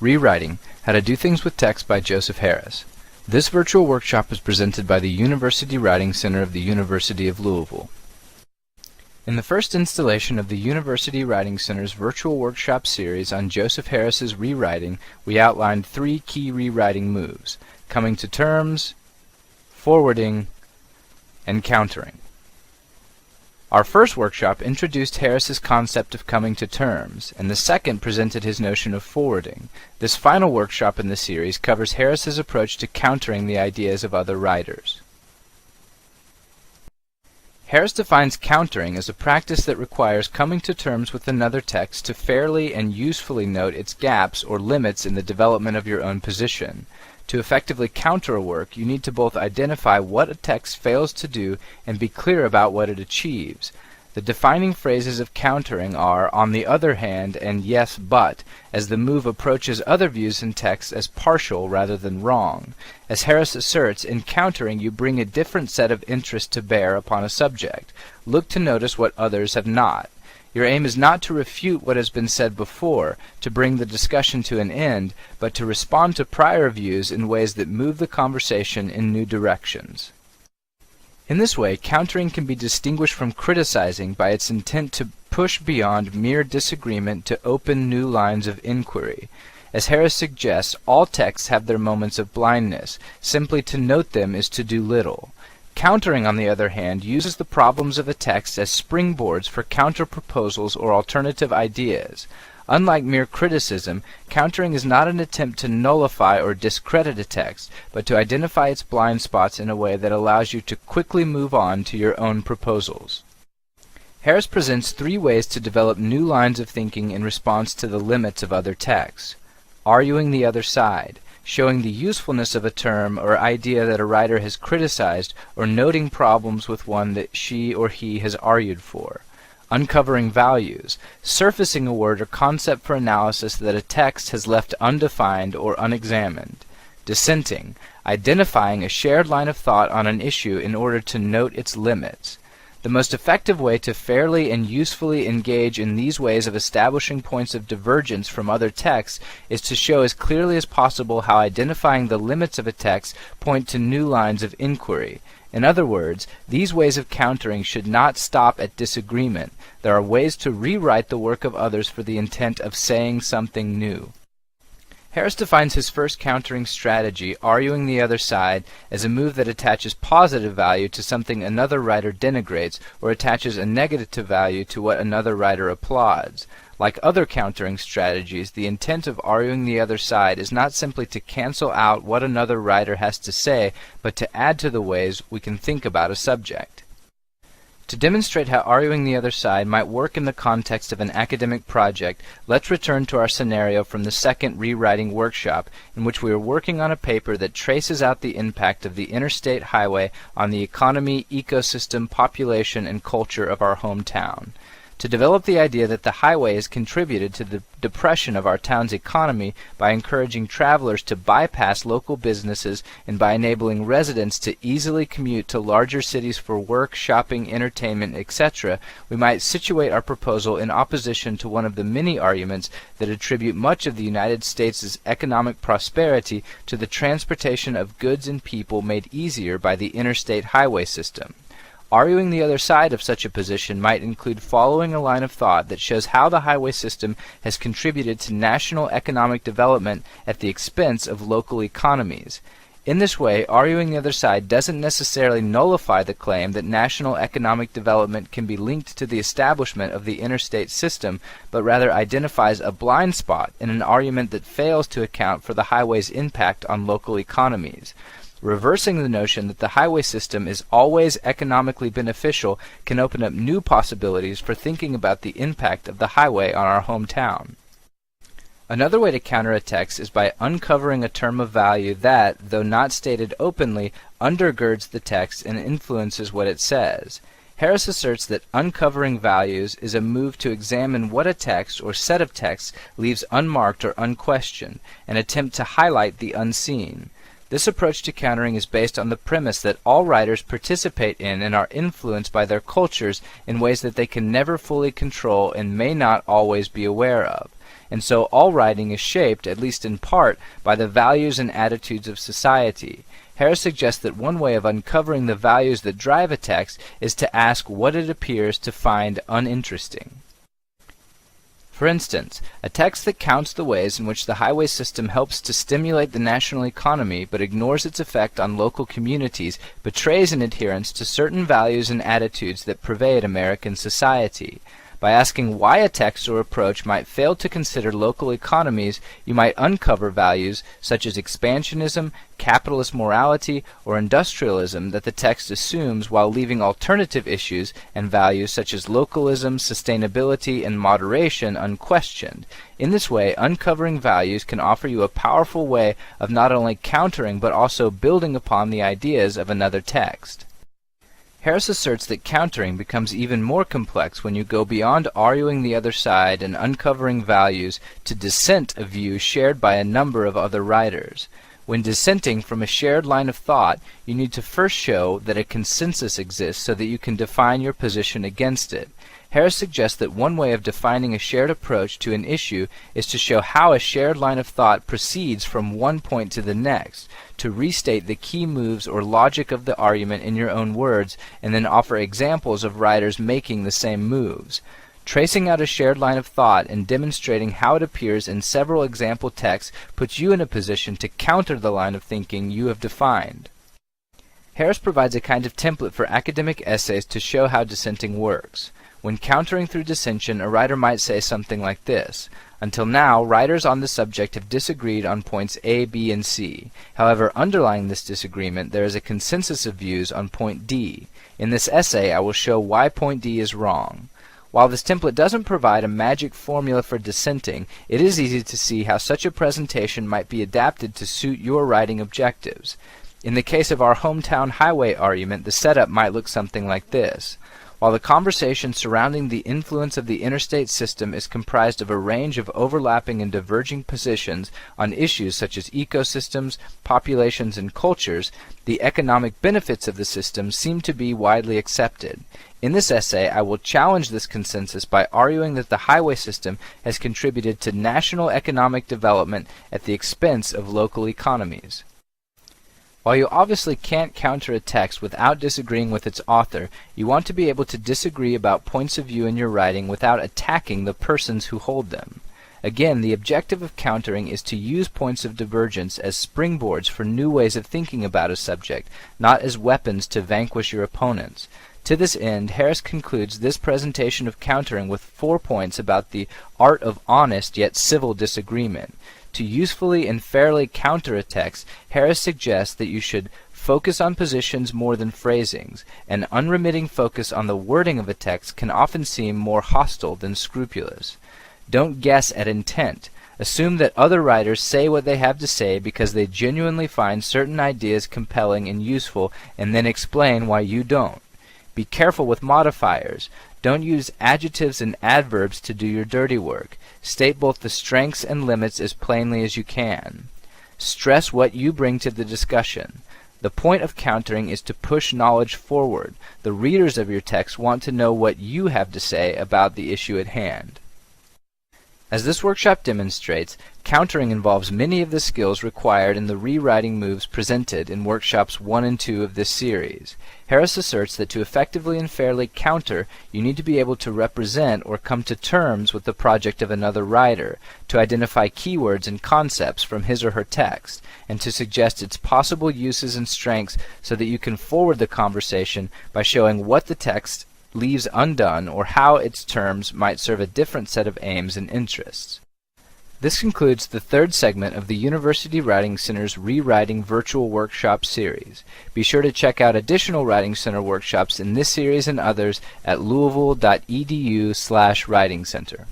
Rewriting: How to Do Things with Text by Joseph Harris. This virtual workshop is presented by the University Writing Center of the University of Louisville. In the first installation of the University Writing Center's virtual workshop series on Joseph Harris's rewriting, we outlined 3 key rewriting moves: coming to terms, forwarding, and countering. Our first workshop introduced Harris's concept of coming to terms, and the second presented his notion of forwarding. This final workshop in the series covers Harris's approach to countering the ideas of other writers. Harris defines countering as a practice that requires coming to terms with another text to fairly and usefully note its gaps or limits in the development of your own position. To effectively counter a work, you need to both identify what a text fails to do and be clear about what it achieves. The defining phrases of countering are "on the other hand" and "yes, but," as the move approaches other views in text as partial rather than wrong. As Harris asserts, in countering you bring a different set of interests to bear upon a subject. Look to notice what others have not. Your aim is not to refute what has been said before, to bring the discussion to an end, but to respond to prior views in ways that move the conversation in new directions. In this way, countering can be distinguished from criticizing by its intent to push beyond mere disagreement to open new lines of inquiry. As Harris suggests, all texts have their moments of blindness. Simply to note them is to do little. Countering, on the other hand, uses the problems of a text as springboards for counter-proposals or alternative ideas. Unlike mere criticism, countering is not an attempt to nullify or discredit a text, but to identify its blind spots in a way that allows you to quickly move on to your own proposals. Harris presents 3 ways to develop new lines of thinking in response to the limits of other texts. Arguing the other side, showing the usefulness of a term or idea that a writer has criticized, or noting problems with one that she or he has argued for. Uncovering values, surfacing a word or concept for analysis that a text has left undefined or unexamined. Dissenting, identifying a shared line of thought on an issue in order to note its limits. The most effective way to fairly and usefully engage in these ways of establishing points of divergence from other texts is to show as clearly as possible how identifying the limits of a text point to new lines of inquiry. In other words, these ways of countering should not stop at disagreement. There are ways to rewrite the work of others for the intent of saying something new. Harris defines his first countering strategy, arguing the other side, as a move that attaches positive value to something another writer denigrates, or attaches a negative value to what another writer applauds. Like other countering strategies, the intent of arguing the other side is not simply to cancel out what another writer has to say, but to add to the ways we can think about a subject. To demonstrate how arguing the other side might work in the context of an academic project, let's return to our scenario from the second rewriting workshop, in which we are working on a paper that traces out the impact of the interstate highway on the economy, ecosystem, population, and culture of our hometown. To develop the idea that the highway has contributed to the depression of our town's economy by encouraging travelers to bypass local businesses and by enabling residents to easily commute to larger cities for work, shopping, entertainment, etc., we might situate our proposal in opposition to one of the many arguments that attribute much of the United States' economic prosperity to the transportation of goods and people made easier by the interstate highway system. Arguing the other side of such a position might include following a line of thought that shows how the highway system has contributed to national economic development at the expense of local economies. In this way, arguing the other side doesn't necessarily nullify the claim that national economic development can be linked to the establishment of the interstate system, but rather identifies a blind spot in an argument that fails to account for the highway's impact on local economies. Reversing the notion that the highway system is always economically beneficial can open up new possibilities for thinking about the impact of the highway on our hometown. Another way to counter a text is by uncovering a term of value that, though not stated openly, undergirds the text and influences what it says. Harris asserts that uncovering values is a move to examine what a text or set of texts leaves unmarked or unquestioned, an attempt to highlight the unseen. This approach to countering is based on the premise that all writers participate in and are influenced by their cultures in ways that they can never fully control and may not always be aware of. and so all writing is shaped, at least in part, by the values and attitudes of society. Harris suggests that one way of uncovering the values that drive a text is to ask what it appears to find uninteresting. For instance, a text that counts the ways in which the highway system helps to stimulate the national economy but ignores its effect on local communities betrays an adherence to certain values and attitudes that pervade American society. By asking why a text or approach might fail to consider local economies, you might uncover values such as expansionism, capitalist morality, or industrialism that the text assumes, while leaving alternative issues and values such as localism, sustainability, and moderation unquestioned. In this way, uncovering values can offer you a powerful way of not only countering but also building upon the ideas of another text. Harris asserts that countering becomes even more complex when you go beyond arguing the other side and uncovering values to dissent a view shared by a number of other writers. When dissenting from a shared line of thought, you need to first show that a consensus exists so that you can define your position against it. Harris suggests that one way of defining a shared approach to an issue is to show how a shared line of thought proceeds from one point to the next, to restate the key moves or logic of the argument in your own words, and then offer examples of writers making the same moves. Tracing out a shared line of thought and demonstrating how it appears in several example texts puts you in a position to counter the line of thinking you have defined. Harris provides a kind of template for academic essays to show how dissenting works. When countering through dissension, a writer might say something like this: "Until now, writers on the subject have disagreed on points A, B, and C. However, underlying this disagreement, there is a consensus of views on point D. In this essay, I will show why point D is wrong." While this template doesn't provide a magic formula for dissenting, it is easy to see how such a presentation might be adapted to suit your writing objectives. In the case of our hometown highway argument, the setup might look something like this. While the conversation surrounding the influence of the interstate system is comprised of a range of overlapping and diverging positions on issues such as ecosystems, populations, and cultures, the economic benefits of the system seem to be widely accepted. In this essay, I will challenge this consensus by arguing that the highway system has contributed to national economic development at the expense of local economies. While you obviously can't counter a text without disagreeing with its author, you want to be able to disagree about points of view in your writing without attacking the persons who hold them. Again, the objective of countering is to use points of divergence as springboards for new ways of thinking about a subject, not as weapons to vanquish your opponents. To this end, Harris concludes this presentation of countering with 4 points about the art of honest yet civil disagreement. To usefully and fairly counter a text, Harris suggests that you should focus on positions more than phrasings. An unremitting focus on the wording of a text can often seem more hostile than scrupulous. Don't guess at intent. Assume that other writers say what they have to say because they genuinely find certain ideas compelling and useful, and then explain why you don't. Be careful with modifiers. Don't use adjectives and adverbs to do your dirty work. State both the strengths and limits as plainly as you can. Stress what you bring to the discussion. The point of countering is to push knowledge forward. The readers of your text want to know what you have to say about the issue at hand. As this workshop demonstrates, countering involves many of the skills required in the rewriting moves presented in workshops 1 and 2 of this series. Harris asserts that to effectively and fairly counter, you need to be able to represent or come to terms with the project of another writer, to identify keywords and concepts from his or her text, and to suggest its possible uses and strengths so that you can forward the conversation by showing what the text leaves undone or how its terms might serve a different set of aims and interests. This concludes the 3rd segment of the University Writing Center's Rewriting Virtual Workshop series. Be sure to check out additional Writing Center workshops in this series and others at louisville.edu/writing center.